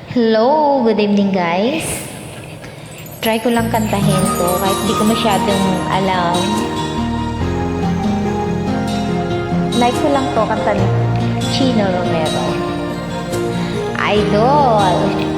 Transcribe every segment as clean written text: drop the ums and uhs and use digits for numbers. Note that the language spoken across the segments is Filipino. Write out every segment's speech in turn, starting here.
Hello, good evening guys. Try ko lang kantahin to kahit di ko masyadong alam. Like ko lang to, kanta ni Chino Romero. Idol.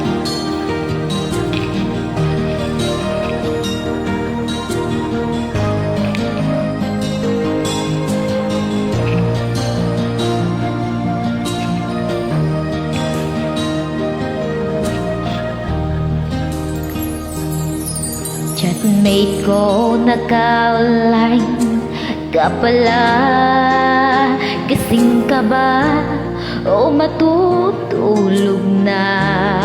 Chatmate ko naka-online ka pala. Gising ka ba o matutulog na?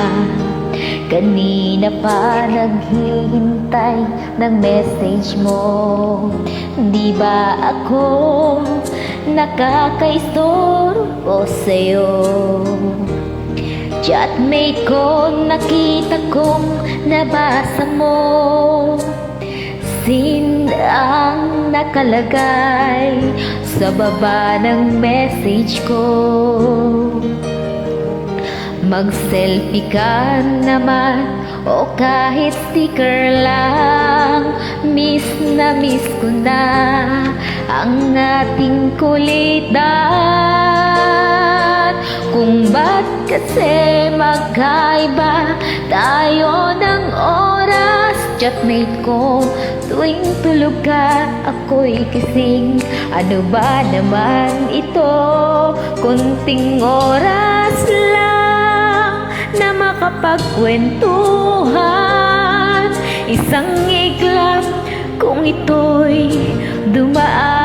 Kanina pa naghihintay ng message mo. Di ba ako nakakaistorbo sa'yo? Chatmate ko, nakita kong nabasa mo. Sin ang nakalagay sa baba ng message ko. Mag-selfie ka naman o kahit sticker lang. Miss na miss ko na ang ating kulitan. Kung ba't kasi magkaiba tayo ng oras? Chatmate ko, tuwing tulog ka, ako'y gising. Ano ba naman ito? Kunting oras lang na makapagkwentuhan. Isang iglap kung ito'y dumaan.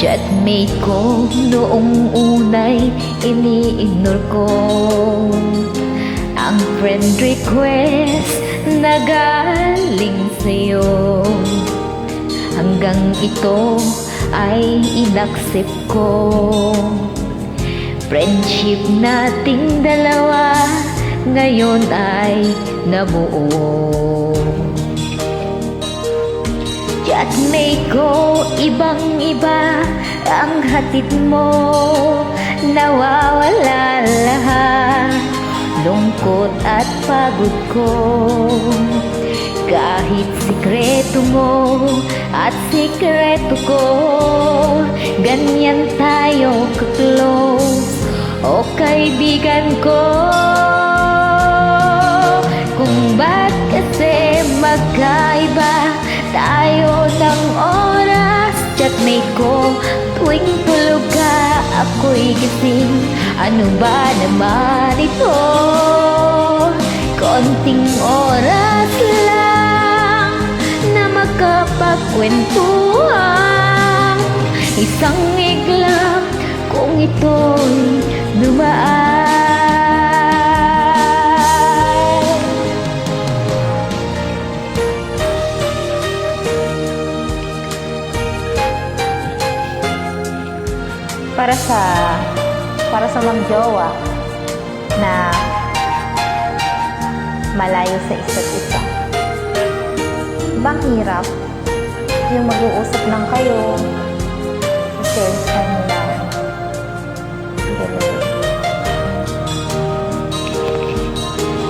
Chatmate ko, noong unay ini-ignore ko ang friend request na galing sa'yo. Hanggang ito ay inaccept ko. Friendship nating dalawa ngayon ay nabuo. Chatmate ko, ibang-iba ang hatid mo. Nawawala lahat lungkot at pagod ko. Kahit sikreto mo at sikreto ko, ganyan tayo ka-close, o kaibigan ko. Kung ba't kasi magkaiba tayo ng oras? Chatmate ko, tuwing tulog ka, ako'y gising. Ano ba naman ito? Konting oras lang na makapagkwentuhan. Isang iglap kung ito'y dumaan. Para sa mag-jowa na malayo sa isa't isa. Bang hirap yung mag-uusap lang kayo sa cellphone lang.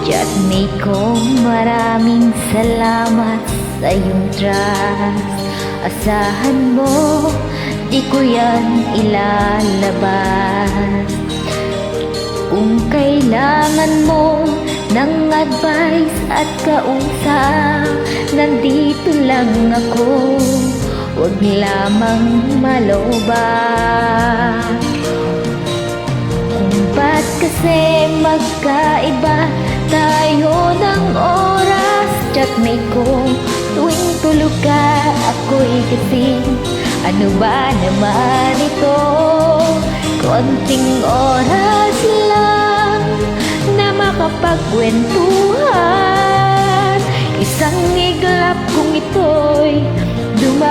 Chatmate ko, maraming salamat sa iyong trust. Asahan mo, di ko yan ilalabas. Kung kailangan mo ng advice at kausap, nandito lang ako, huwag lamang malobat. Kung ba't kasi magkaiba tayo ng oras? Chatmate ko, tuwing tulog ka, ako'y gising. Ano ba naman ito? Konting oras lang na makapagkwentuhan. Isang iglap kung ito'y dumaan.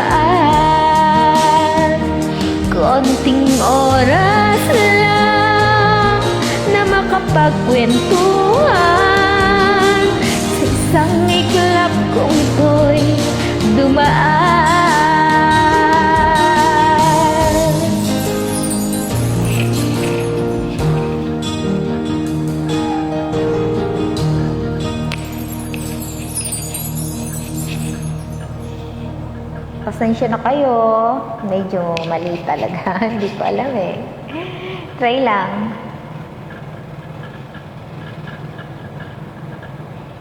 Konting oras lang na makapagkwentuhan. Sa isang iglap kung ito'y dumaan. Pasensya na kayo. Medyo mali talaga. Hindi ko alam eh. Try lang.